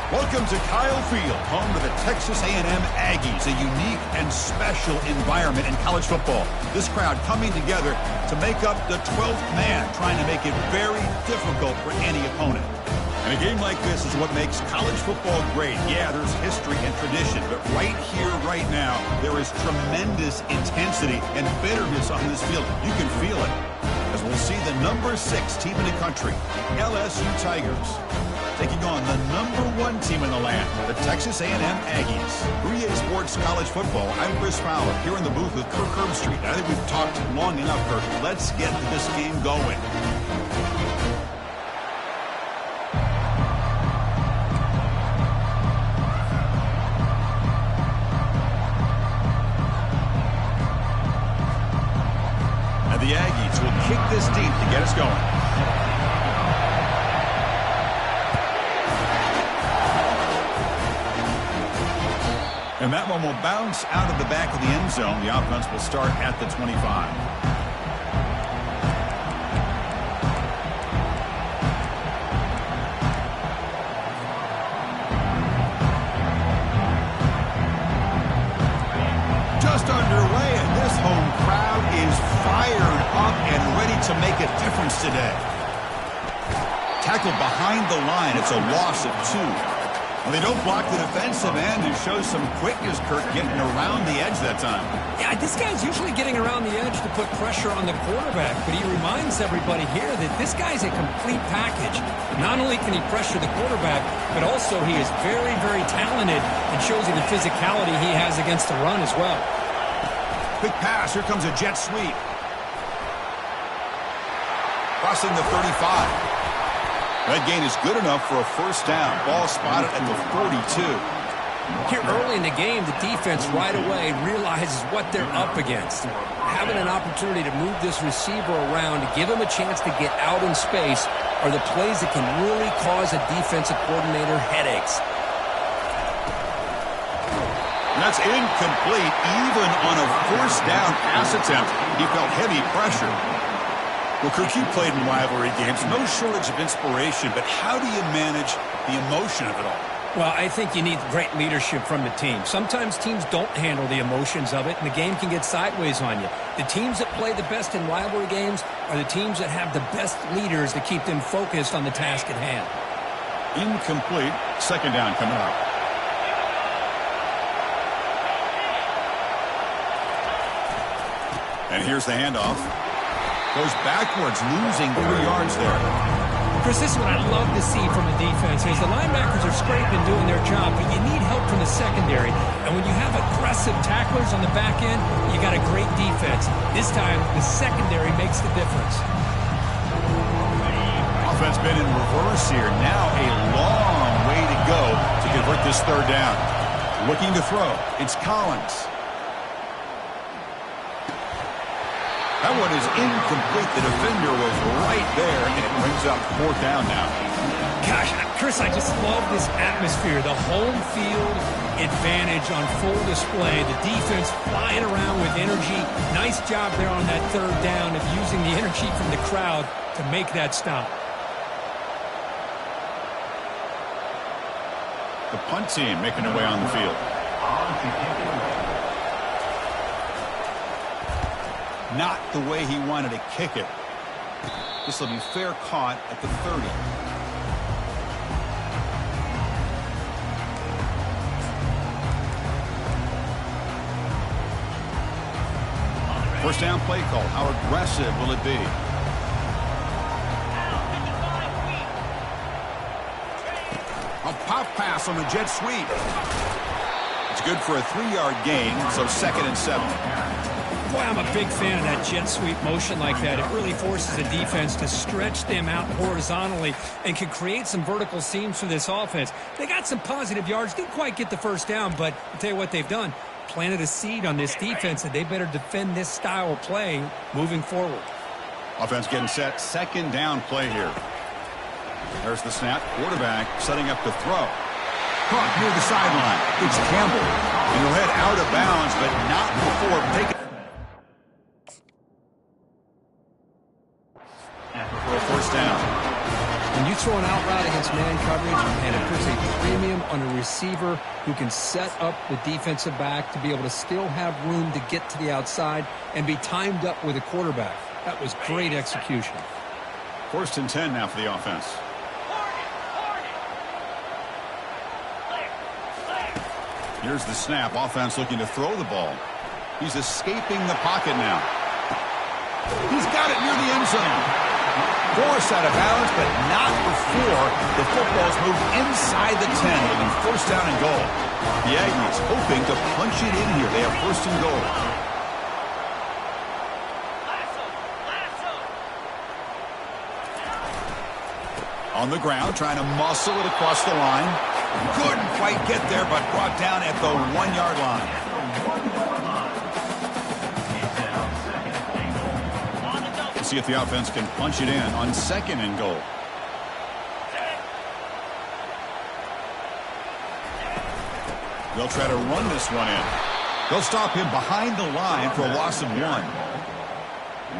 Welcome to Kyle Field, home to the Texas A&M Aggies, a unique and special environment in college football. This crowd coming together to make up the 12th man, trying to make it very difficult for any opponent. And a game like this is what makes college football great. Yeah, there's history and tradition, but right here, right now, there is tremendous intensity and bitterness on this field. You can feel it. As we'll see the number 6 team in the country, LSU Tigers, taking on the number 1 team in the land, the Texas A&M Aggies. 3A Sports College Football, I'm Chris Fowler, here in the booth with Kirk Herbstreit. I think we've talked long enough, Kirk. Let's get this game going. And the Aggies will kick this deep to get us going. And that one will bounce out of the back of the end zone. The offense will start at the 25. Just underway, and this home crowd is fired up and ready to make a difference today. Tackled behind the line. It's a loss of 2. Well, they don't block the defensive end and show some quickness, Kirk, getting around the edge that time. Yeah, this guy's usually getting around the edge to put pressure on the quarterback, but he reminds everybody here that this guy's a complete package. Not only can he pressure the quarterback, but also he is very, very talented and shows you the physicality he has against the run as well. Quick pass. Here comes a jet sweep. Crossing the 35. That gain is good enough for a first down. Ball spotted at the 42. Here early in the game, the defense right away realizes what they're up against. Having an opportunity to move this receiver around to give him a chance to get out in space are the plays that can really cause a defensive coordinator headaches. And that's incomplete. Even on a first down pass attempt, he felt heavy pressure. Well, Kirk, you played in rivalry games. No shortage of inspiration, but how do you manage the emotion of it all? Well, I think you need great leadership from the team. Sometimes teams don't handle the emotions of it, and the game can get sideways on you. The teams that play the best in rivalry games are the teams that have the best leaders to keep them focused on the task at hand. Incomplete. Second down coming up. And here's the handoff. Goes backwards, losing 3 yards there. Chris, this is what I love to see from a defense is the linebackers are scraping, doing their job, but you need help from the secondary. And when you have aggressive tacklers on the back end, you got a great defense. This time, the secondary makes the difference. Offense been in reverse here. Now a long way to go to convert this third down. Looking to throw. It's Collins. That one is incomplete. The defender was right there, and it brings up 4th down now. Gosh, Chris, I just love this atmosphere. The home field advantage on full display. The defense flying around with energy. Nice job there on that third down of using the energy from the crowd to make that stop. The punt team making their way on the field. Not the way he wanted to kick it. This will be fair caught at the 30. First down play call. How aggressive will it be? A pop pass on the jet sweep. It's good for a 3-yard gain, so 2nd and 7. Boy, I'm a big fan of that jet sweep motion like that. It really forces the defense to stretch them out horizontally and can create some vertical seams for this offense. They got some positive yards, didn't quite get the first down, but I'll tell you what they've done. Planted a seed on this defense, and they better defend this style of play moving forward. Offense getting set. 2nd down play here. There's the snap. Quarterback setting up to throw. Caught near the sideline. It's Campbell. And he'll head out of bounds, but not before taking for a first down. When you throw an out route against man coverage, and it puts a premium on a receiver who can set up the defensive back to be able to still have room to get to the outside and be timed up with a quarterback. That was great execution. 1st and 10 now for the offense. Here's the snap. Offense looking to throw the ball. He's escaping the pocket now. He's got it near the end zone. Forced out of bounds, but not before the football's moved inside the 10. It'll be 1st down and goal. The Aggies hoping to punch it in here. They have 1st and goal. On the ground, trying to muscle it across the line. Couldn't quite get there, but brought down at the 1-yard line. Let's see if the offense can punch it in on 2nd and goal. They'll try to run this one in. They'll stop him behind the line for a loss of 1.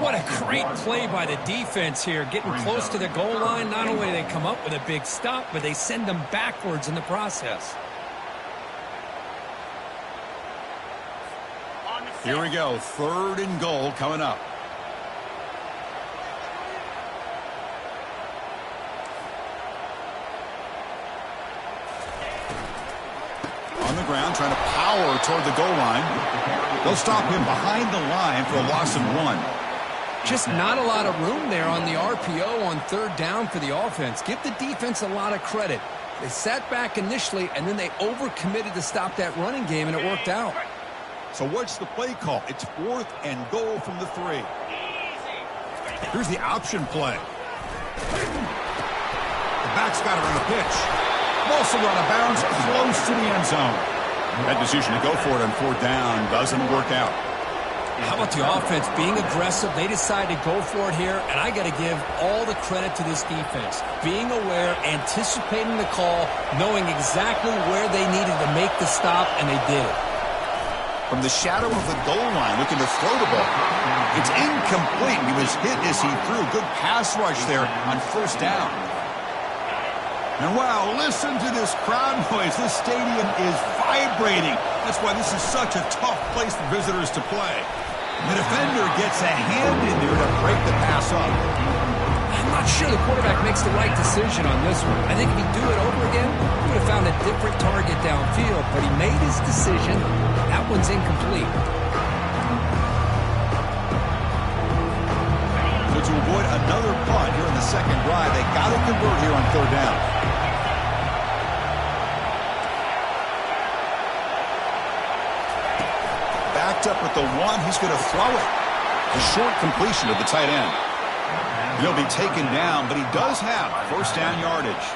What a great play by the defense here. Getting close to the goal line, not only do they come up with a big stop, but they send them backwards in the process. Here we go. 3rd and goal coming up. On the ground, trying to power toward the goal line. They'll stop him behind the line for a loss of 1. Just not a lot of room there on the RPO on 3rd down for the offense. Give the defense a lot of credit. They sat back initially, and then they overcommitted to stop that running game, and it worked out. So what's the play call? It's 4th and goal from the 3. Here's the option play. The back's got it on the pitch. Also out of bounds, close to the end zone. That decision to go for it on 4th down doesn't work out. How about the offense being aggressive? They decide to go for it here, and I got to give all the credit to this defense. Being aware, anticipating the call, knowing exactly where they needed to make the stop, and they did it. From the shadow of the goal line, looking to throw the ball. It's incomplete. He was hit as he threw. Good pass rush there on 1st down. And wow, listen to this crowd noise. This stadium is vibrating. That's why this is such a tough place for visitors to play. The defender gets a hand in there to break the pass up. I'm not sure the quarterback makes the right decision on this one. I think if he'd do it over again, he would have found a different target downfield, but he made his decision. That one's incomplete. So to avoid another punt here in the 2nd drive, they got to convert here on 3rd down. Backed up with the 1, he's going to throw it. A short completion of the tight end. He'll be taken down, but he does have 1st down yardage.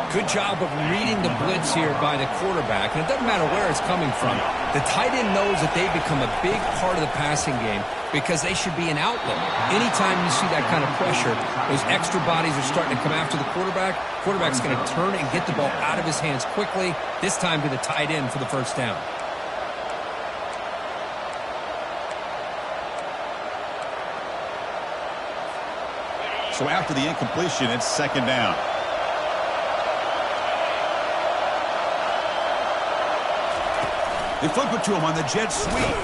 Good job of reading the blitz here by the quarterback, and it doesn't matter where it's coming from. The tight end knows that they've become a big part of the passing game because they should be an outlet. Anytime you see that kind of pressure, those extra bodies are starting to come after the quarterback. Quarterback's going to turn and get the ball out of his hands quickly, this time to the tight end for the 1st down. So after the incompletion, it's 2nd down. They flip it to him on the jet sweep.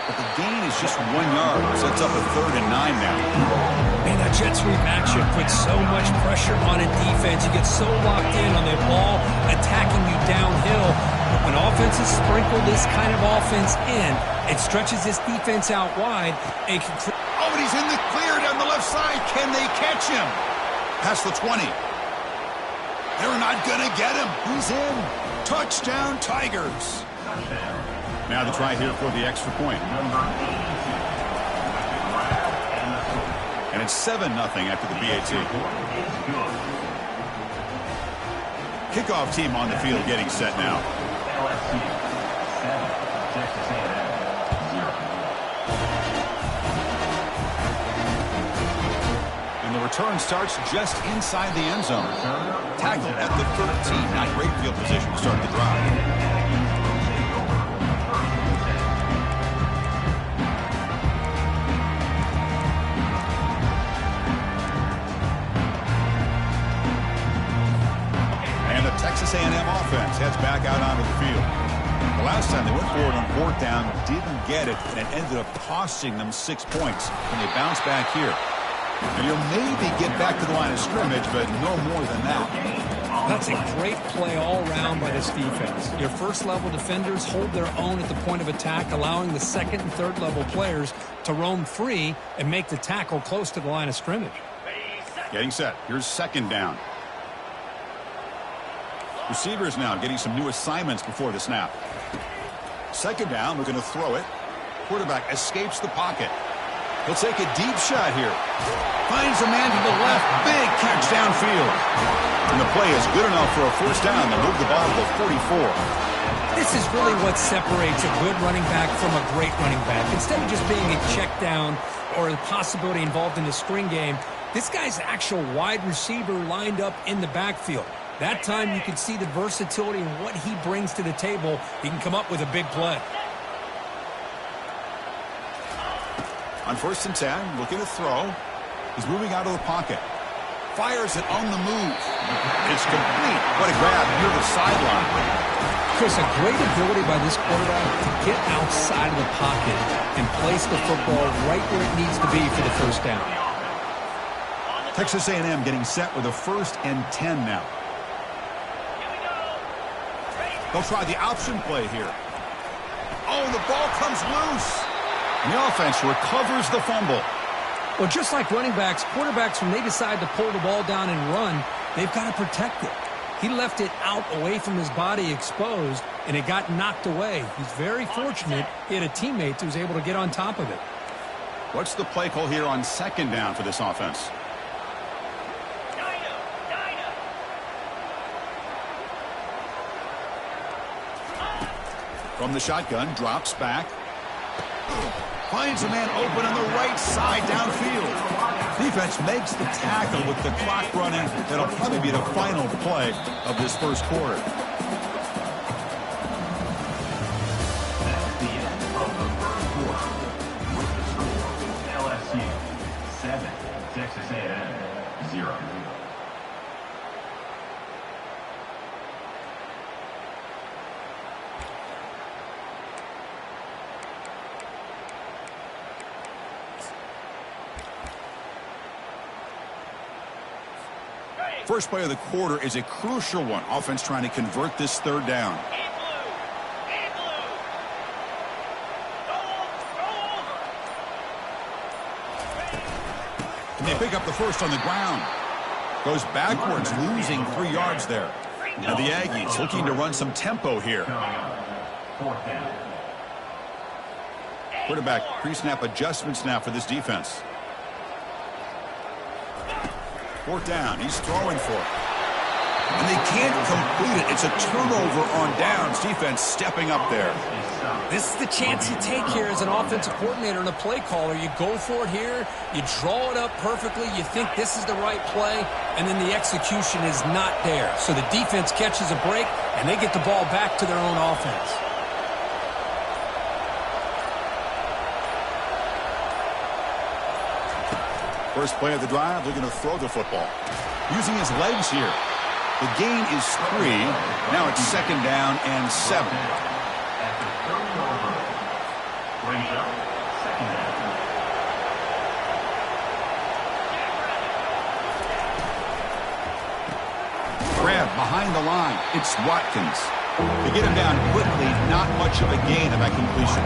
But the gain is just 1 yard. So it's up a 3rd and 9 now. Man, that jet sweep action puts so much pressure on a defense. You get so locked in on the ball attacking you downhill. But when offenses sprinkle this kind of offense in, it stretches this defense out wide and can create. Oh, and he's in the clear down the left side. Can they catch him? Past the 20. They're not going to get him. He's in. Touchdown, Tigers. Now the try here for the extra point. And it's 7-0 after the BAT. Kickoff team on the field getting set now. LSU 7, Texas A&M 0. And the return starts just inside the end zone. Tackled at the 13. Not great field position to start the drive. field. The last time they went for it on fourth down, didn't get it, and it ended up costing them 6 points. And they bounce back here. Now, you'll maybe get back to the line of scrimmage, but no more than that. That's a great play all around by this defense. Your first-level defenders hold their own at the point of attack, allowing the second and third-level players to roam free and make the tackle close to the line of scrimmage. Getting set. Here's second down. Receivers now getting some new assignments before the snap. Second down, we're going to throw it. Quarterback escapes the pocket. He'll take a deep shot here. Finds a man to the left. Big catch downfield. And the play is good enough for a first down to move the ball to the 44. This is really what separates a good running back from a great running back. Instead of just being a check down or the possibility involved in the screen game, this guy's actual wide receiver lined up in the backfield. That time you can see the versatility and what he brings to the table. He can come up with a big play. On 1st and 10, looking to throw. He's moving out of the pocket. Fires it on the move. It's complete. What a grab near the sideline. Chris, a great ability by this quarterback to get outside of the pocket and place the football right where it needs to be for the first down. Texas A&M getting set with a 1st and 10 now. They'll try the option play here. Oh, the ball comes loose. The offense recovers the fumble. Well, just like running backs, quarterbacks, when they decide to pull the ball down and run, they've got to protect it. He left it out away from his body exposed, and it got knocked away. He's very fortunate he had a teammate who was able to get on top of it. What's the play call here on second down for this offense? From the shotgun, drops back. Finds a man open on the right side downfield. Defense makes the tackle with the clock running. That'll probably be the final play of this first quarter. That's the end of the first quarter. With the score, LSU 7, Texas A&M 0. First play of the quarter is a crucial one. Offense trying to convert this third down. And they pick up the first on the ground. Goes backwards, losing 3 yards there. Now the Aggies looking to run some tempo here. Quarterback pre-snap adjustments now for this defense. Fourth down. He's throwing for it. And they can't complete it. It's a turnover on downs. Defense stepping up there. This is the chance you take here as an offensive coordinator and a play caller. You go for it here. You draw it up perfectly. You think this is the right play. And then the execution is not there. So the defense catches a break, and they get the ball back to their own offense. First play of the drive, looking to throw the football. Using his legs here. The gain is 3. Now it's second down and 7. Grab behind the line. It's Watkins. They get him down quickly. Not much of a gain of that completion.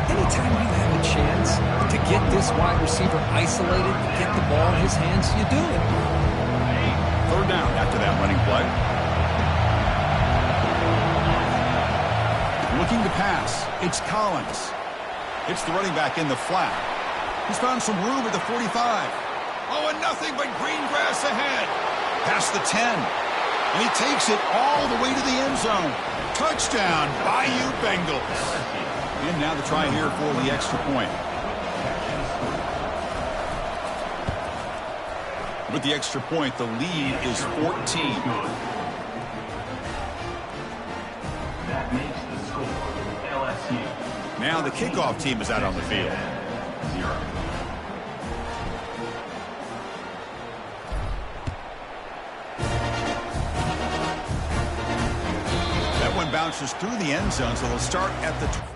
Anytime you have a chance to get this wide receiver isolated, get the ball in his hands, you do it. Third down after that running play. Looking to pass. It's Collins. It's the running back in the flat. He's found some room at the 45. Oh, and nothing but green grass ahead. Past the 10. And he takes it all the way to the end zone. Touchdown, Bayou Bengals. And now the try here for the extra point. With the extra point, the lead is 14. That makes the score LSU. Now the kickoff team is out on the field. 0. bounces through the end zone, so they'll start at the...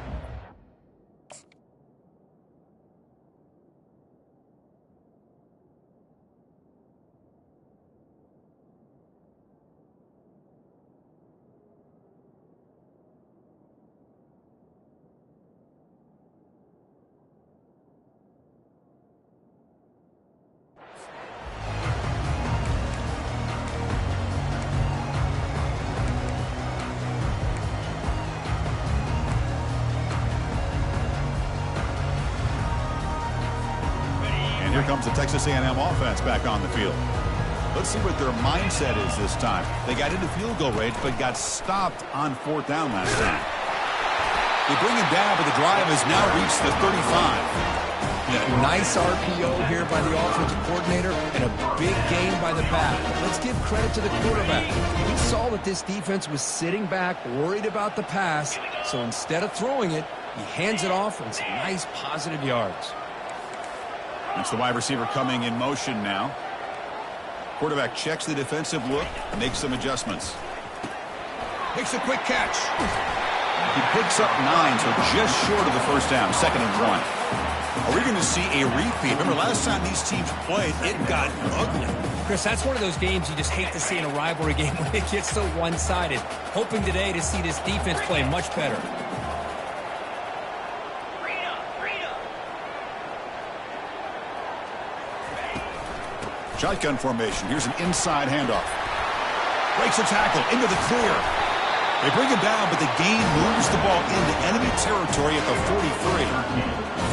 Here comes the Texas A&M offense back on the field. Let's see what their mindset is this time. They got into field goal range, but got stopped on 4th down last time. They bring it down, but the drive has now reached the 35. Yeah, nice RPO here by the offensive coordinator and a big gain by the back. Let's give credit to the quarterback. We saw that this defense was sitting back, worried about the pass, so instead of throwing it, he hands it off and some nice positive yards. It's the wide receiver coming in motion now. Quarterback checks the defensive look, makes some adjustments. Makes a quick catch. He picks up 9, so just short of the first down, 2nd and 1. Are we going to see a repeat? Remember, last time these teams played, it got ugly. Chris, that's one of those games you just hate to see in a rivalry game when it gets so one-sided. Hoping today to see this defense play much better. Shotgun formation. Here's an inside handoff. Breaks a tackle into the clear. They bring him down, but the gain moves the ball into enemy territory at the 43.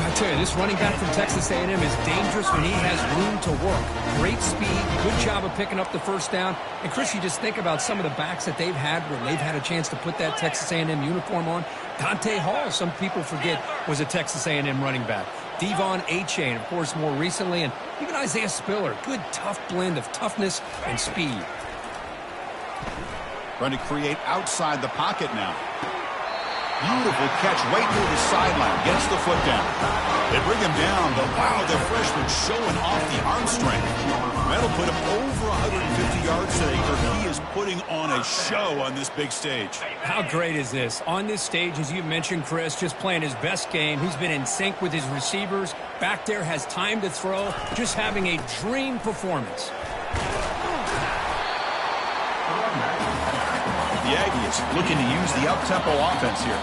I tell you, this running back from Texas A&M is dangerous when he has room to work. Great speed, good job of picking up the first down. And Chris, you just think about some of the backs that they've had when they've had a chance to put that Texas A&M uniform on. Dante Hall, some people forget, was a Texas A&M running back. Devon Achane, of course, more recently, and even Isaiah Spiller. Good, tough blend of toughness and speed. Trying to create outside the pocket now. Beautiful catch right near the sideline. Gets the foot down. They bring him down, but wow, the freshman showing off the arm strength. That'll put him over 150 yards today. He is putting on a show on this big stage. How great is this? On this stage, as you mentioned, Chris, just playing his best game. He's been in sync with his receivers. Back there, has time to throw. Just having a dream performance. The Aggies looking to use the up-tempo offense here.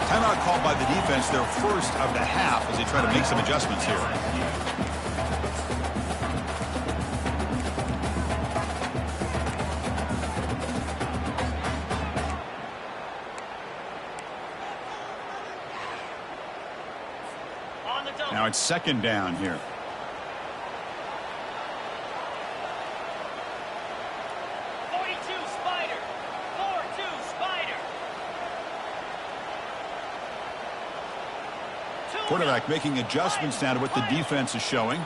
Timeout called by the defense, their first of the half, as they try to make some adjustments here. Now it's 2nd down here. Quarterback making adjustments now to what the defense is showing.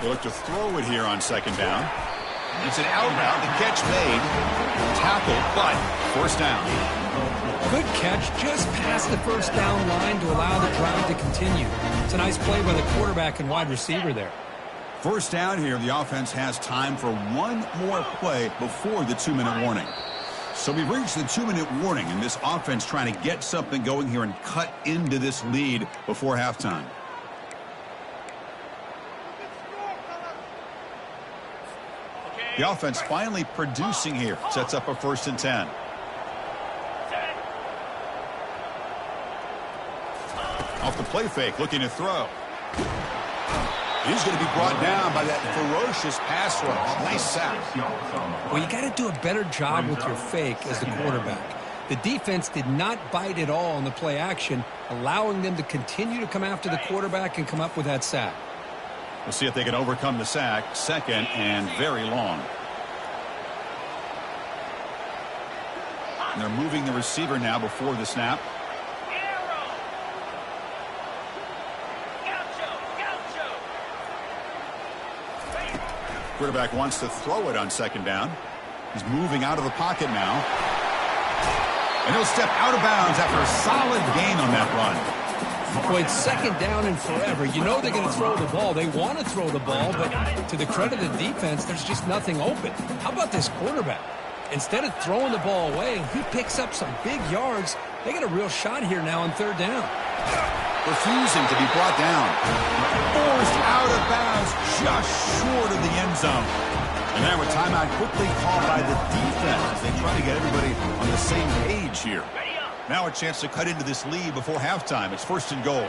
They look to throw it here on 2nd down. It's an out route. The catch made. Tackle, but first down. Good catch just past the first down line to allow the drive to continue. It's a nice play by the quarterback and wide receiver there. First down here. The offense has time for one more play before the 2-minute warning. So we've reached the 2-minute warning, and this offense trying to get something going here and cut into this lead before halftime. The offense finally producing here. Sets up a 1st and 10. Off the play fake, looking to throw. He's going to be brought down by that ferocious pass rush. Nice sack. Well, you got to do a better job with your fake as the quarterback. The defense did not bite at all on the play action, allowing them to continue to come after the quarterback and come up with that sack. We'll see if they can overcome the sack. 2nd and very long. And they're moving the receiver now before the snap. Quarterback wants to throw it on 2nd down. He's moving out of the pocket now. And he'll step out of bounds after a solid gain on that run. Boy, it's 2nd down and forever. You know they're going to throw the ball. They want to throw the ball, but to the credit of the defense, there's just nothing open. How about this quarterback? Instead of throwing the ball away, he picks up some big yards. They got a real shot here now on third down. Refusing to be brought down. Forced out of bounds just short of the end zone. And now a timeout quickly called by the defense as they try to get everybody on the same page here. Now a chance to cut into this lead before halftime. It's 1st and goal.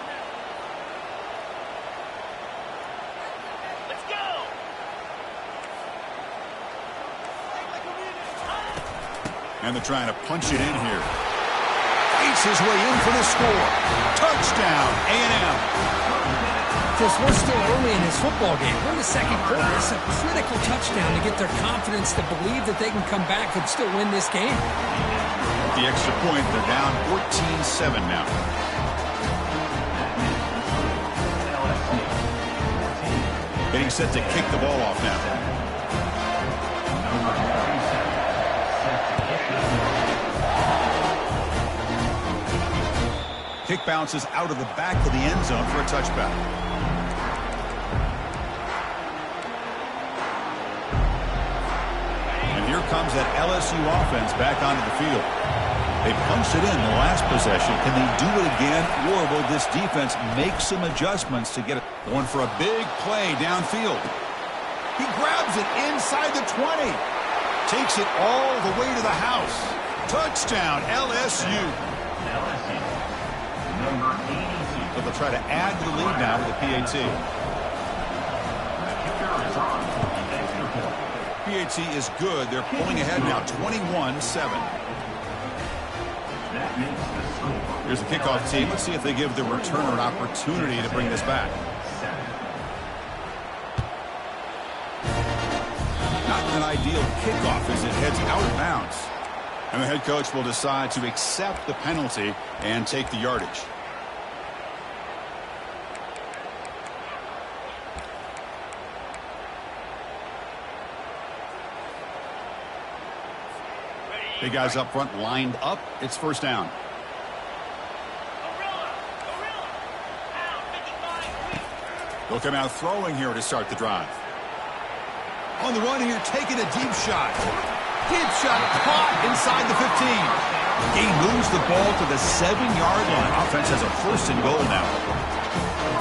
Let's go. And they're trying to punch it in here. Fights his way in for the score. Touchdown, A&M. Chris, we're still early in this football game. We're in the second quarter. It's a critical touchdown to get their confidence to believe that they can come back and still win this game. The extra point, they're down 14-7 now. Getting set to kick the ball off now. Kick bounces out of the back of the end zone for a touchback. And here comes that LSU offense back onto the field. They punched it in the last possession. Can they do it again, or will this defense make some adjustments to get it? Going for a big play downfield. He grabs it inside the 20. Takes it all the way to the house. Touchdown, LSU. Number 82. So they'll try to add to the lead now with the PAT. The kicker is on for the extra point. PAT is good. They're pulling ahead now, 21-7. That makes the score. Here's the kickoff team. Let's see if they give the returner an opportunity to bring this back. 7. Not an ideal kickoff as it heads out of bounds. And the head coach will decide to accept the penalty and take the yardage. Big guys up front lined up. It's 1st down. They'll come out throwing here to start the drive. On the run here, taking a deep shot. Deep shot caught inside the 15. He moves the ball to the 7-yard line. Offense has a 1st and goal now.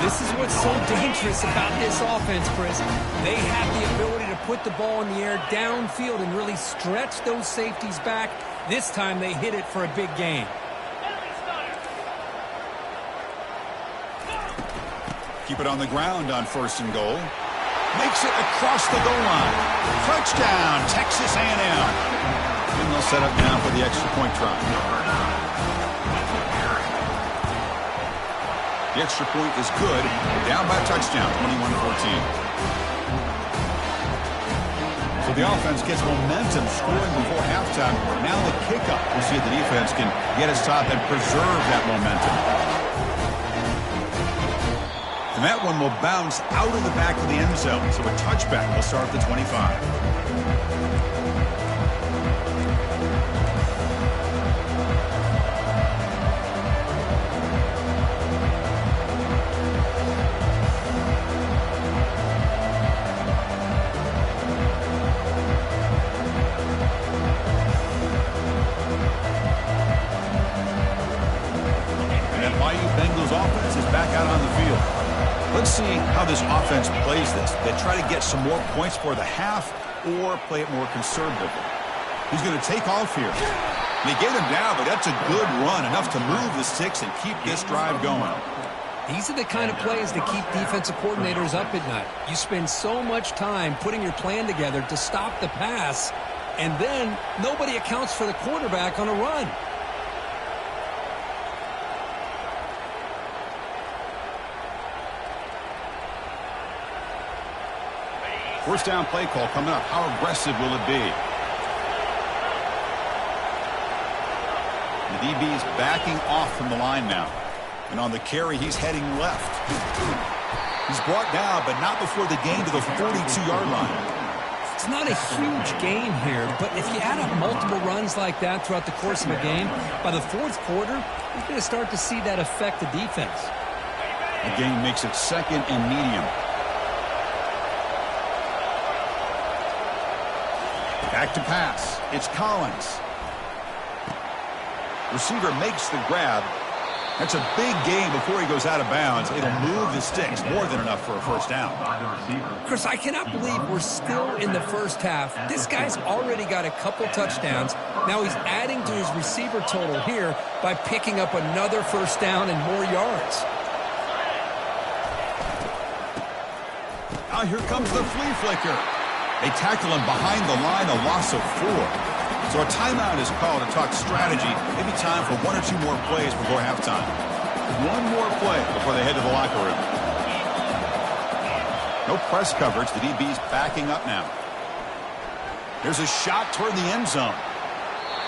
This is what's so dangerous about this offense, Chris. They have the ability to put the ball in the air downfield and really stretch those safeties back. This time they hit it for a big gain. Keep it on the ground on 1st and goal. Makes it across the goal line. Touchdown, Texas A&M. And they'll set up now for the extra point try. The extra point is good. Down by a touchdown, 21-14. So the offense gets momentum scoring before halftime. Now the kickoff. We'll see if the defense can get his top and preserve that momentum. And that one will bounce out of the back of the end zone. So a touchback will start at the 25. Let's see how this offense plays this. They try to get some more points for the half or play it more conservatively. He's going to take off here. They get him down, but that's a good run, enough to move the sticks and keep this drive going. These are the kind of plays that keep defensive coordinators up at night. You spend so much time putting your plan together to stop the pass, and then nobody accounts for the quarterback on a run. First down play call coming up. How aggressive will it be? The DB is backing off from the line now. And on the carry, he's heading left. He's brought down, but not before the gain to the 42-yard line. It's not a huge gain here, but if you add up multiple runs like that throughout the course of a game, by the 4th quarter, you're going to start to see that affect the defense. The gain makes it 2nd and medium. Back to pass. It's Collins. Receiver makes the grab. That's a big gain before he goes out of bounds. It'll move the sticks more than enough for a first down. Chris, I cannot believe we're still in the first half. This guy's already got a couple touchdowns. Now he's adding to his receiver total here by picking up another first down and more yards. Now here comes the flea flicker. They tackle him behind the line, a loss of 4. So a timeout is called to talk strategy. Maybe time for 1 or 2 more plays before halftime. 1 more play before they head to the locker room. No press coverage. The DB's backing up now. There's a shot toward the end zone.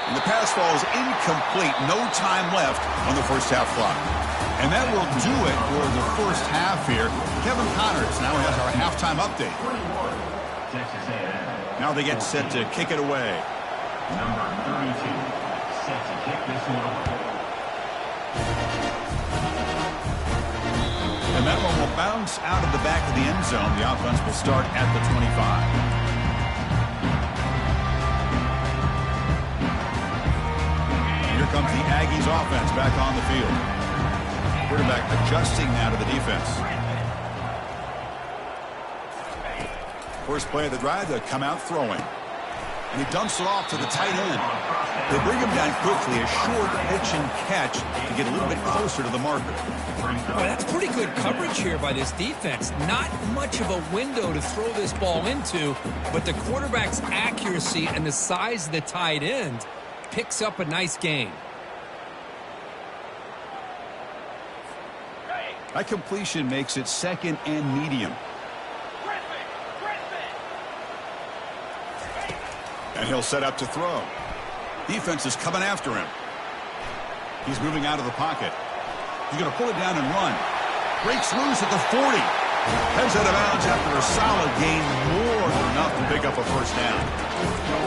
And the pass falls incomplete. No time left on the first half clock. And that will do it for the first half here. Kevin Connors now has our halftime update. Now they get set to kick it away. Number 32, set to kick this one away. And that one will bounce out of the back of the end zone. The offense will start at the 25. Here comes the Aggies offense back on the field. Quarterback adjusting now to the defense. First play of the drive, they come out throwing. And he dumps it off to the tight end. They bring him down quickly, a short pitch and catch to get a little bit closer to the marker. Well, that's pretty good coverage here by this defense. Not much of a window to throw this ball into, but the quarterback's accuracy and the size of the tight end picks up a nice gain. That completion makes it second and medium. And he'll set up to throw. Defense is coming after him. He's moving out of the pocket. He's going to pull it down and run. Breaks loose at the 40. Heads out of bounds after a solid gain, more than enough to pick up a first down.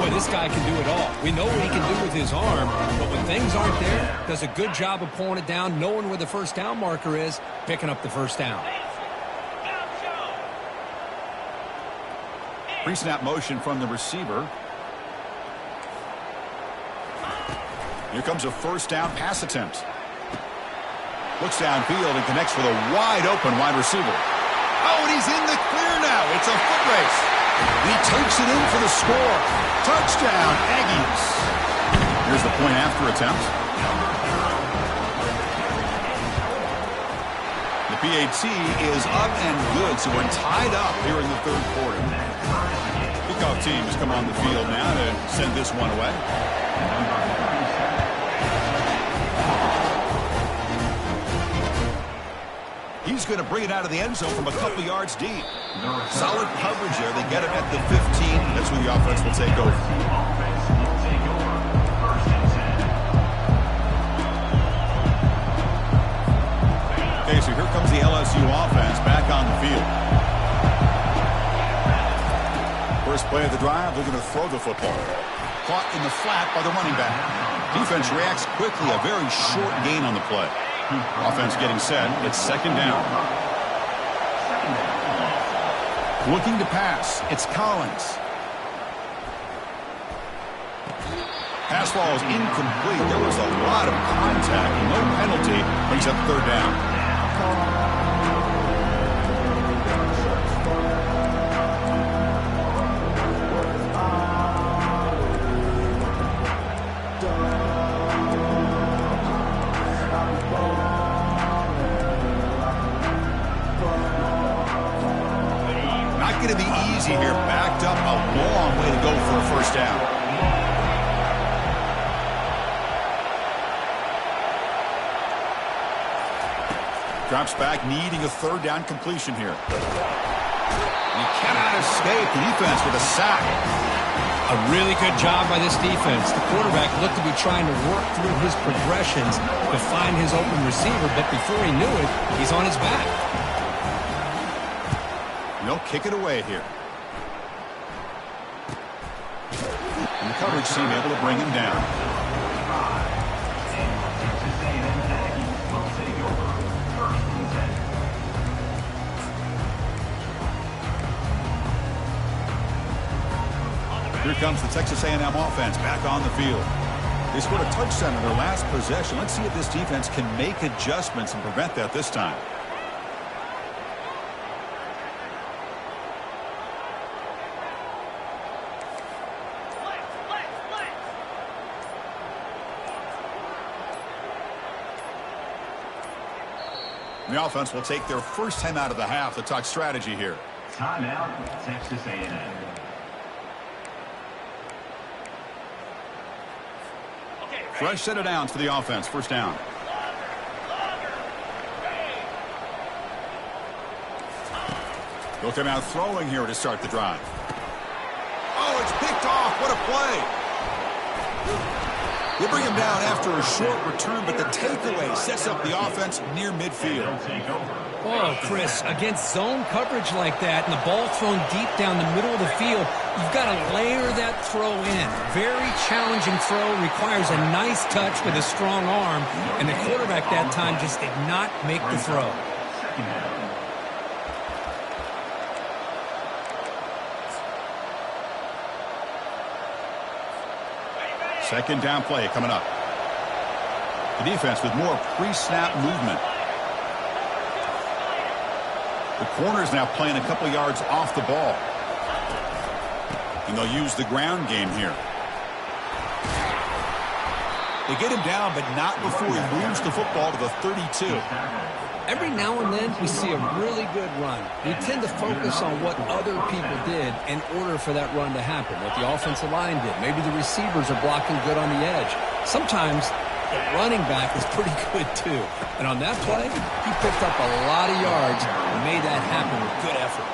Boy, this guy can do it all. We know what he can do with his arm, but when things aren't there, does a good job of pulling it down, knowing where the first down marker is, picking up the first down. Pre-snap motion from the receiver. Here comes a first down pass attempt. Looks downfield and connects with a wide-open wide receiver. Oh, and he's in the clear now. It's a foot race. He takes it in for the score. Touchdown, Aggies. Here's the point after attempt. The PAT is up and good, so we're tied up here in the third quarter. Kickoff team has come on the field now to send this one away. He's going to bring it out of the end zone from a couple yards deep. Solid coverage there. They get it at the 15. That's where the offense will take over. Okay, so here comes the LSU offense back on the field. First play of the drive, they're going to throw the football. Caught in the flat by the running back. Defense reacts quickly, a very short gain on the play. Offense getting set. It's second down. Looking to pass. It's Collins. Pass ball is incomplete. There was a lot of contact. No penalty. Brings up third down. Going to be easy here. Backed up, a long way to go for a first down. Drops back, needing a third down completion here. You cannot escape the defense with a sack. A really good job by this defense. The quarterback looked to be trying to work through his progressions to find his open receiver, but before he knew it, he's on his back. They'll kick it away here. And the coverage team able to bring him down. Here comes the Texas A&M offense back on the field. They scored a touchdown in their last possession. Let's see if this defense can make adjustments and prevent that this time. The offense will take their first time out of the half to talk strategy here. Timeout, Texas A&M. Fresh set of downs for the offense. First down. They'll come out throwing here to start the drive. Oh, it's picked off. What a play. They bring him down after a short return, but the takeaway sets up the offense near midfield. Oh, Chris, against zone coverage like that and the ball thrown deep down the middle of the field, you've got to layer that throw in. Very challenging throw, requires a nice touch with a strong arm, and the quarterback that time just did not make the throw. Second down play coming up. The defense with more pre-snap movement. The corner's now playing a couple yards off the ball. And they'll use the ground game here. They get him down, but not before he moves the football to the 32. Every now and then we see a really good run. We tend to focus on what other people did in order for that run to happen, what the offensive line did. Maybe the receivers are blocking good on the edge. Sometimes the running back is pretty good too. And on that play, he picked up a lot of yards and made that happen with good effort.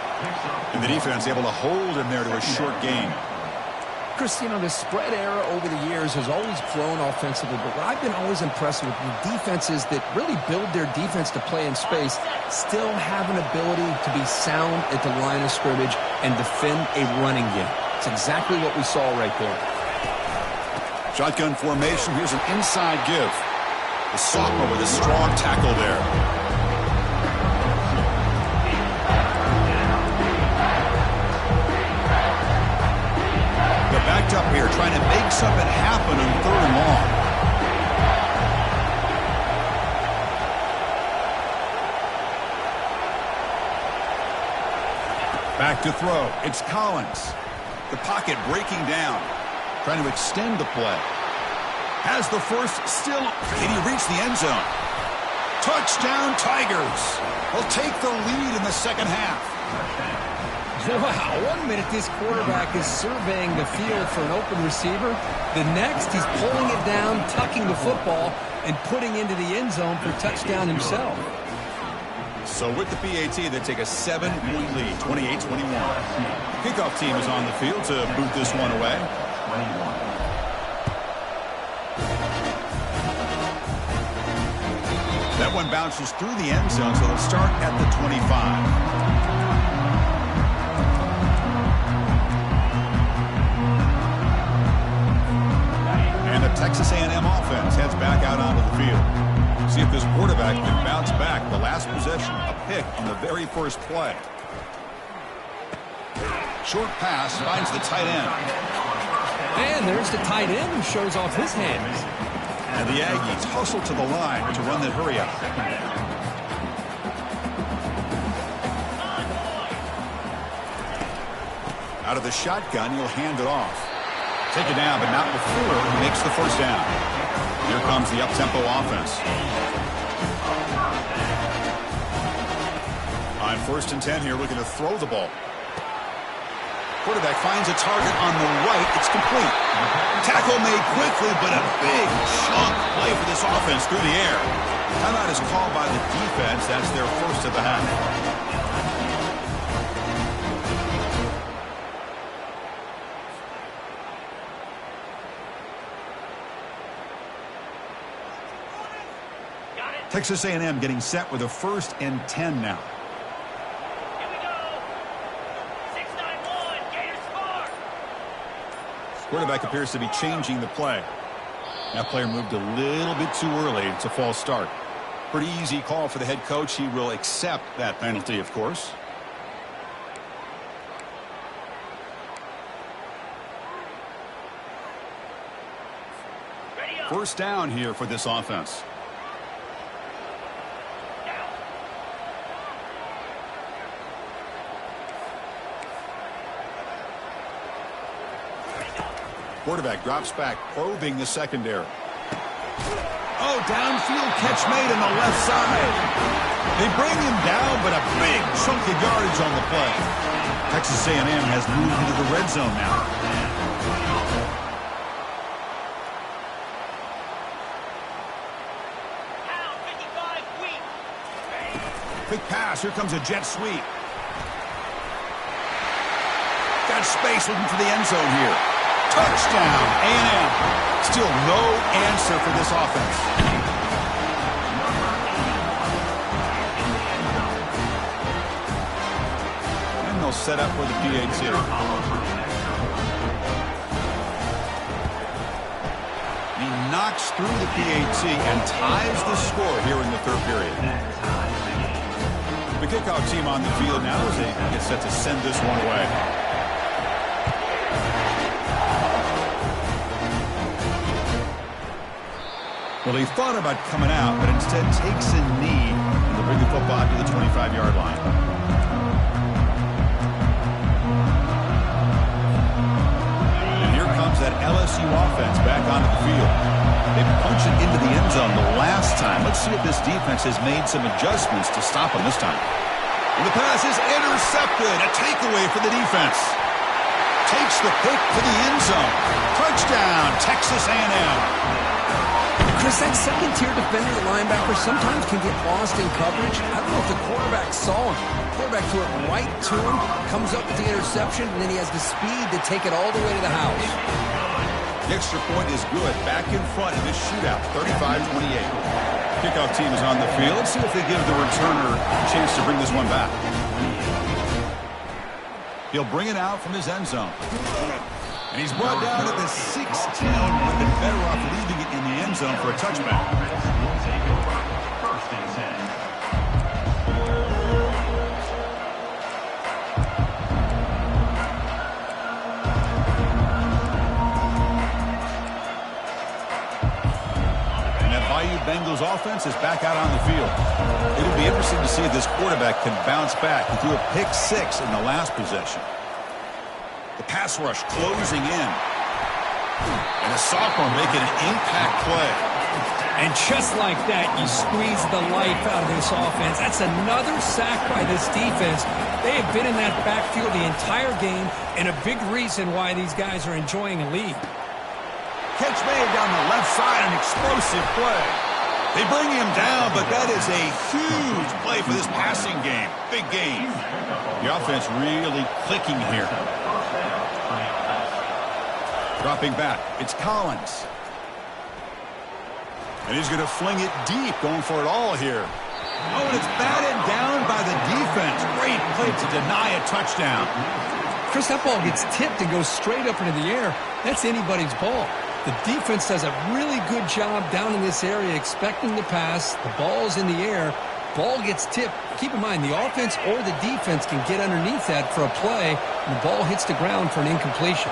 And the defense able to hold him there to a short gain. Chris, you know, the spread era over the years has always grown offensively, but what I've been always impressed with the defenses that really build their defense to play in space still have an ability to be sound at the line of scrimmage and defend a running game. It's exactly what we saw right there. Shotgun formation. Here's an inside give. The sophomore with a strong tackle there. Backed up here, trying to make something happen on 3rd and long. Back to throw. It's Collins. The pocket breaking down. Trying to extend the play. Has the first still. Can he reach the end zone? Touchdown Tigers. Will take the lead in the second half. Wow, 1 minute this quarterback is surveying the field for an open receiver. The next, he's pulling it down, tucking the football, and putting into the end zone for a touchdown himself. So with the PAT, they take a 7-point lead, 28-21. Kickoff team is on the field to boot this one away. That one bounces through the end zone, so they'll start at the 25. Texas A&M offense heads back out onto the field. See if this quarterback can bounce back. The last possession, a pick on the very first play. Short pass finds the tight end. And there's the tight end who shows off his hands. And the Aggies hustle to the line to run the hurry up. Out of the shotgun, he'll hand it off. Take it down, but not before he makes the first down. Here comes the up-tempo offense. On 1st and 10 here, looking to throw the ball. Quarterback finds a target on the right. It's complete. Tackle made quickly, but a big chunk play for this offense through the air. Timeout is called by the defense. That's their first of the half. Texas A&M getting set with a 1st and 10 now. Here we go. 6-9-1. Gators score. Quarterback appears to be changing the play. That player moved a little bit too early. It's a false start. Pretty easy call for the head coach. He will accept that penalty, of course. First down here for this offense. Quarterback drops back, probing the secondary. Oh, downfield catch made on the left side. They bring him down, but a big chunk of yardage on the play. Texas A&M has moved into the red zone now. Quick pass. Here comes a jet sweep. Got space looking for the end zone here. Touchdown, A&M. Still no answer for this offense. And they'll set up for the PAT. He knocks through the PAT and ties the score here in the third period. The kickoff team on the field now as they get set to send this one away. Well, he thought about coming out, but instead takes a knee to bring the football to the 25-yard line. And here comes that LSU offense back onto the field. They punched it into the end zone the last time. Let's see if this defense has made some adjustments to stop them this time. And the pass is intercepted. A takeaway for the defense. Takes the pick to the end zone. Touchdown, Texas A&M. Chris, that second-tier defender, the linebacker, sometimes can get lost in coverage. I don't know if the quarterback saw him. The quarterback threw it right to him, comes up with the interception, and then he has the speed to take it all the way to the house. The extra point is good. Back in front in this shootout, 35-28. Kickoff team is on the field. Let's see if they give the returner a chance to bring this one back. He'll bring it out from his end zone. And he's brought down to the 16. Would have been better off leaving it in the end zone for a touchback. Will take over. First and 10. And that Bayou Bengals offense is back out on the field. It'll be interesting to see if this quarterback can bounce back. He threw a pick 6 in the last possession. The pass rush closing in. And a sophomore making an impact play. And just like that, you squeeze the life out of this offense. That's another sack by this defense. They have been in that backfield the entire game, and a big reason why these guys are enjoying a lead. Catch made down the left side, an explosive play. They bring him down, but that is a huge play for this passing game. Big game. The offense really clicking here. Dropping back, it's Collins. And he's going to fling it deep, going for it all here. Oh, and it's batted down by the defense. Great play to deny a touchdown. Chris, that ball gets tipped and goes straight up into the air. That's anybody's ball. The defense does a really good job down in this area expecting the pass. The ball's in the air. Ball gets tipped. Keep in mind, the offense or the defense can get underneath that for a play, and the ball hits the ground for an incompletion.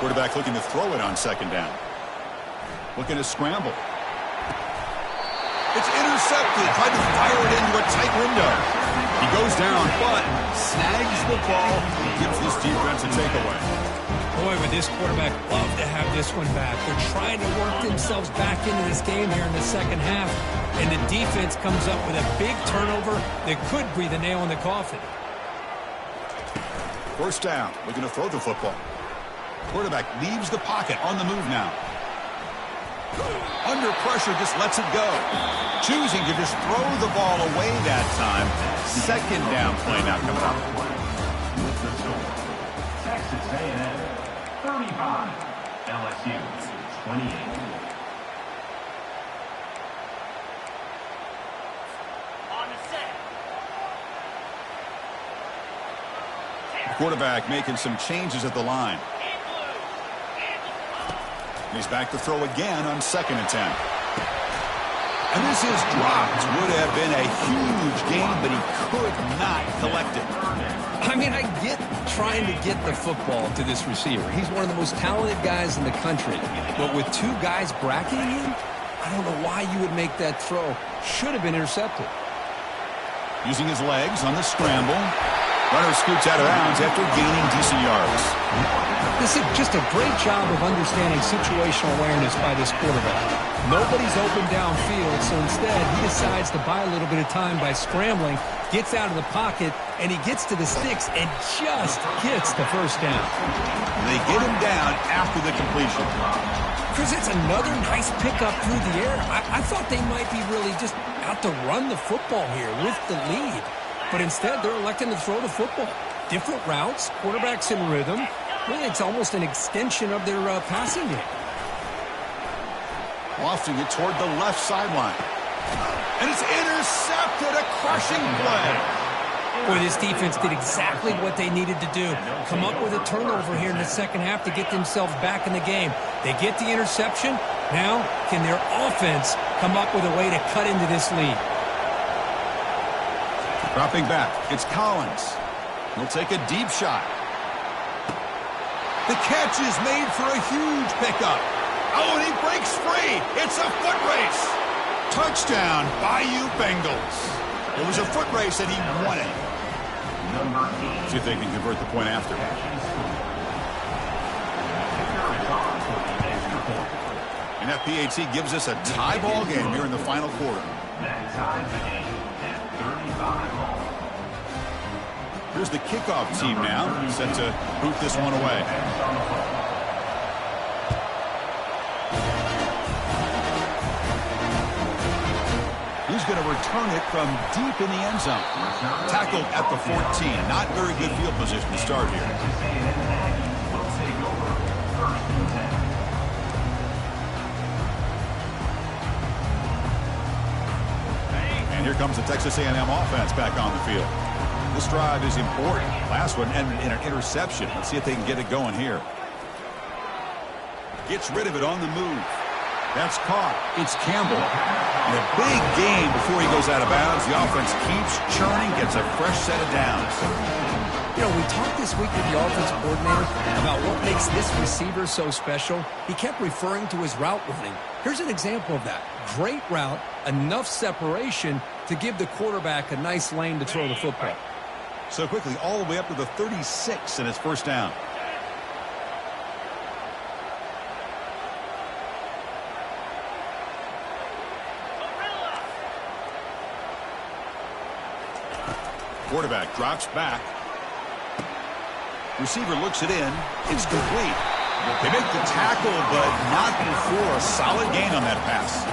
Quarterback looking to throw it on second down. Looking to scramble. It's intercepted. Tried to fire it into a tight window. He goes down, but snags the ball. Gives this defense a takeaway. Boy, would this quarterback love to have this one back. They're trying to work themselves back into this game here in the second half. And the defense comes up with a big turnover that could breathe a nail in the coffin. First down. Looking to throw the football. Quarterback leaves the pocket, on the move now. Under pressure, just lets it go. Choosing to just throw the ball away that time. Second down play now coming up. With the score, Texas A&M 35, LSU 28. Quarterback making some changes at the line. He's back to throw again on second and 10. And this is dropped. Would have been a huge gain, but he could not collect it. I mean, I get trying to get the football to this receiver. He's one of the most talented guys in the country. But with two guys bracketing him, I don't know why you would make that throw. Should have been intercepted. Using his legs on the scramble. Runner scoots out of bounds after gaining decent yards. This is just a great job of understanding situational awareness by this quarterback. Nobody's open downfield, so instead he decides to buy a little bit of time by scrambling, gets out of the pocket, and he gets to the sticks and just gets the first down. They get him down after the completion. Chris, it's another nice pickup through the air. I thought they might be really just out to run the football here with the lead. But instead, they're electing to throw the football. Different routes, quarterbacks in rhythm. Really, it's almost an extension of their passing game. Lofting it toward the left sideline. And it's intercepted, a crushing play. Boy, this defense did exactly what they needed to do. Come up with a turnover here in the second half to get themselves back in the game. They get the interception. Now, can their offense come up with a way to cut into this lead? Dropping back, it's Collins. He'll take a deep shot. The catch is made for a huge pickup. Oh, and he breaks free. It's a foot race. Touchdown, Bayou Bengals. It was a foot race and he won it. See if they can convert the point after. And that PAT gives us a tie ball game here in the final quarter. That ties the game at 35 all. Here's the kickoff team now, set to boot this one away. He's going to return it from deep in the end zone. Tackled at the 14. Not very good field position to start here. And here comes the Texas A&M offense back on the field. This drive is important. Last one ended in an interception. Let's see if they can get it going here. Gets rid of it on the move. That's caught. It's Campbell. And a big game before he goes out of bounds. The offense keeps churning, gets a fresh set of downs. You know, we talked this week with the offensive coordinator about what makes this receiver so special. He kept referring to his route running. Here's an example of that. Great route, enough separation to give the quarterback a nice lane to throw the football. So quickly, all the way up to the 36 and it's first down. Quarterback drops back. Receiver looks it in. It's complete. They make the tackle, but not before a solid gain on that pass.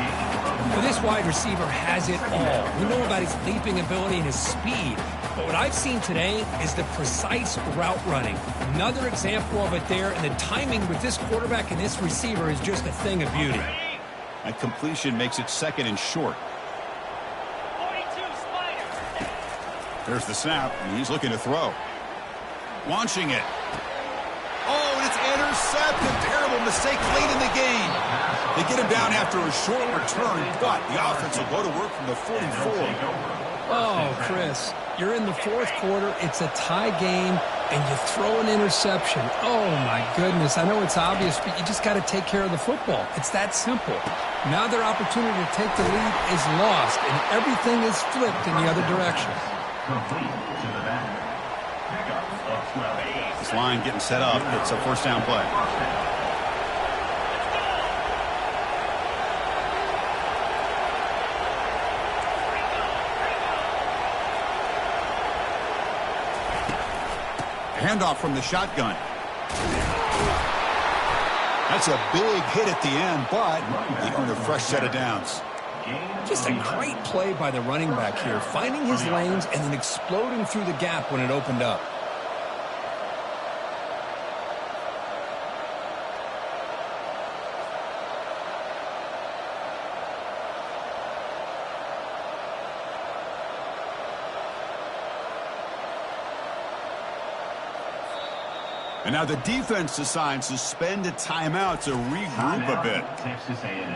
Well, this wide receiver has it all. We know about his leaping ability and his speed. But what I've seen today is the precise route running. Another example of it there, and the timing with this quarterback and this receiver is just a thing of beauty. That completion makes it second and short. 42 Spider. There's the snap, and he's looking to throw. Launching it. Oh, and it's intercepted. Terrible mistake late in the game. They get him down after a short return, but the offense will go to work from the 44. Oh, Chris, you're in the fourth quarter. It's a tie game, and you throw an interception. Oh, my goodness. I know it's obvious, but you just got to take care of the football. It's that simple. Now their opportunity to take the lead is lost, and everything is flipped in the other direction. Complete to the back. Pickup of 12. This line getting set up. It's a first down play. Handoff from the shotgun. That's a big hit at the end, but they earn a fresh set of downs. Just a great play by the running back here, finding his lanes and then exploding through the gap when it opened up. And now the defense decides to spend a timeout to regroup a bit. Texas A&M.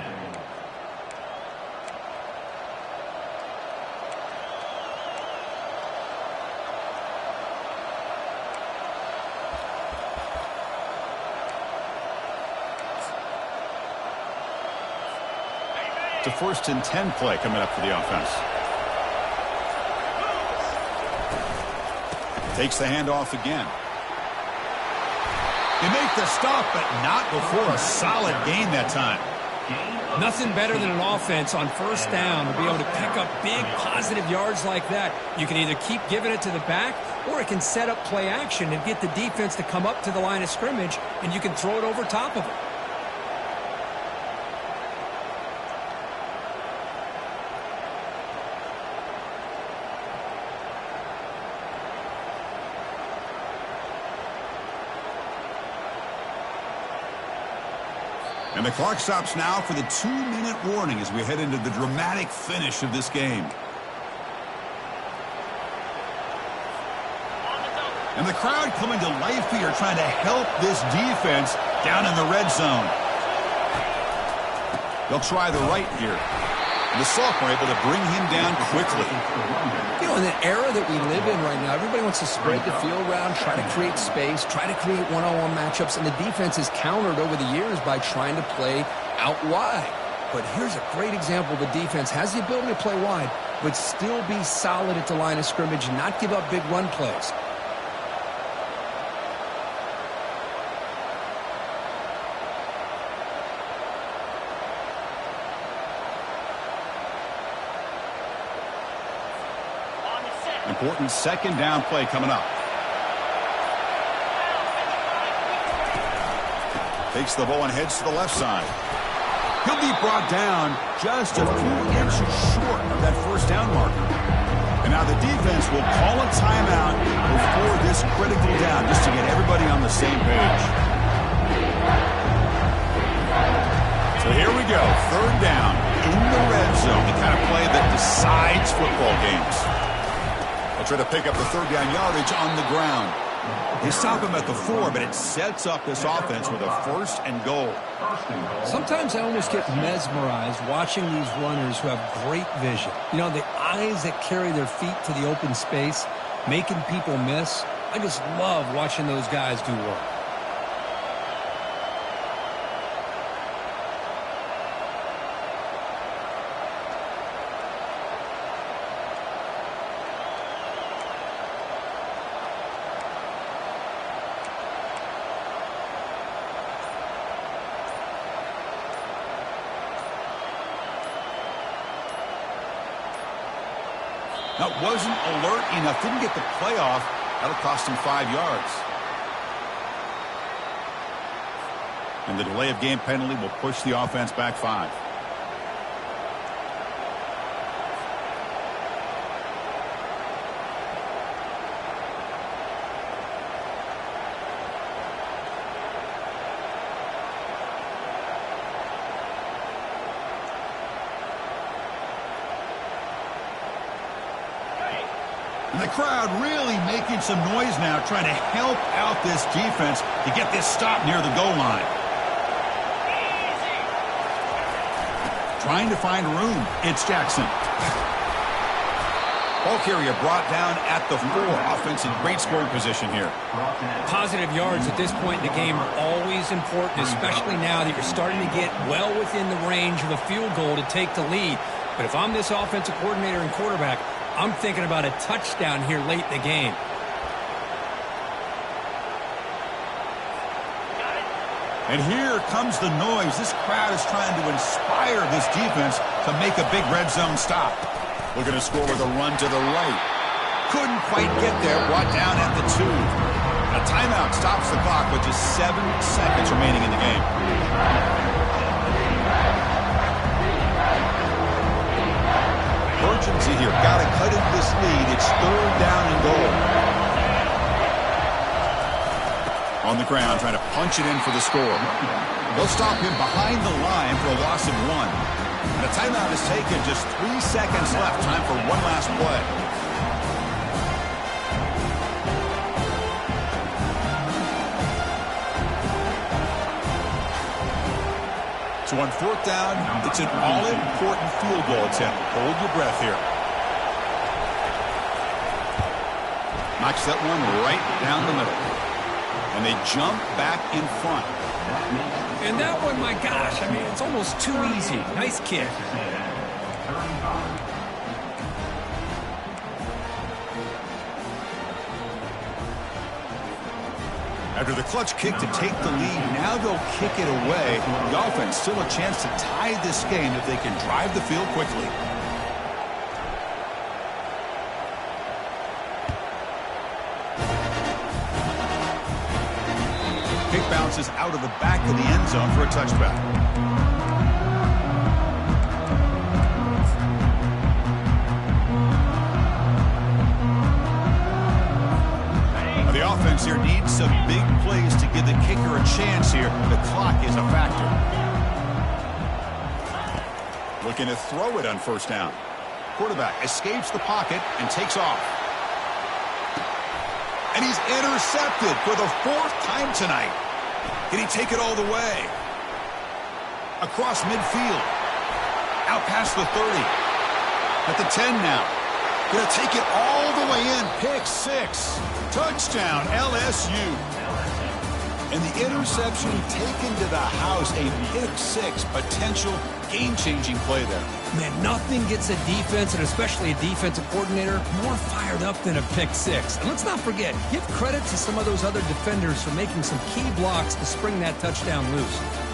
It's a 1st and 10 play coming up for the offense. Takes the handoff again. They make the stop, but not before a solid gain that time. Nothing better than an offense on 1st down to be able to pick up big positive yards like that. You can either keep giving it to the back, or it can set up play action and get the defense to come up to the line of scrimmage, and you can throw it over top of it. And the clock stops now for the 2-minute warning as we head into the dramatic finish of this game. And the crowd coming to life here, trying to help this defense down in the red zone. They'll try the right here. And the sophomore able to bring him down quickly. You know, in the era that we live in right now, everybody wants to spread the field around, try to create space, try to create one-on-one matchups, and the defense has countered over the years by trying to play out wide. But here's a great example. The defense has the ability to play wide, but still be solid at the line of scrimmage, not give up big run plays. Important 2nd down play coming up. Takes the ball and heads to the left side. He'll be brought down just a few inches short of that 1st down marker. And now the defense will call a timeout before this critical down, just to get everybody on the same page. So here we go, 3rd down in the red zone, the kind of play that decides football games. They'll try to pick up the 3rd down yardage on the ground. They stop him at the 4, but it sets up this offense with a 1st and goal. Sometimes I almost get mesmerized watching these runners who have great vision. You know, the eyes that carry their feet to the open space, making people miss. I just love watching those guys do work. That wasn't alert enough. Didn't get the playoff. That'll cost him 5 yards. And the delay of game penalty will push the offense back 5. And the crowd really making some noise now, trying to help out this defense to get this stop near the goal line. Trying to find room. It's Jackson. Ball carrier brought down at the 4. Offense in great scoring position here. Positive yards at this point in the game are always important, especially now that you're starting to get well within the range of a field goal to take the lead. But if I'm this offensive coordinator and quarterback, I'm thinking about a touchdown here late in the game. And here comes the noise. This crowd is trying to inspire this defense to make a big red zone stop. Looking to score with a run to the right. Couldn't quite get there. Brought down at the 2. A timeout stops the clock with just 7 seconds remaining in the game. Urgency here. Got to cut into this lead. It's 3rd down and goal. On the ground, trying to punch it in for the score. They'll stop him behind the line for a loss of 1. And a timeout is taken. Just 3 seconds left. Time for one last play. So on 4th down, it's an all-important field goal attempt. Hold your breath here. Knocks that one right down the middle. And they jump back in front. And that one, my gosh, I mean, it's almost too easy. Nice kick. Texas A&M 35. After the clutch kick to take the lead, now they'll kick it away. The offense still a chance to tie this game if they can drive the field quickly. Kick bounces out of the back of the end zone for a touchback. The offense here needs some big plays to give the kicker a chance here. The clock is a factor. Looking to throw it on first down. Quarterback escapes the pocket and takes off. And he's intercepted for the 4th time tonight. Can he take it all the way? Across midfield. Out past the 30. At the 10 now. Gonna take it all the way in. Pick 6. Touchdown, LSU. And the interception taken to the house. A pick 6. Potential game-changing play there. Man, nothing gets a defense, and especially a defensive coordinator, more fired up than a pick 6. And let's not forget, give credit to some of those other defenders for making some key blocks to spring that touchdown loose.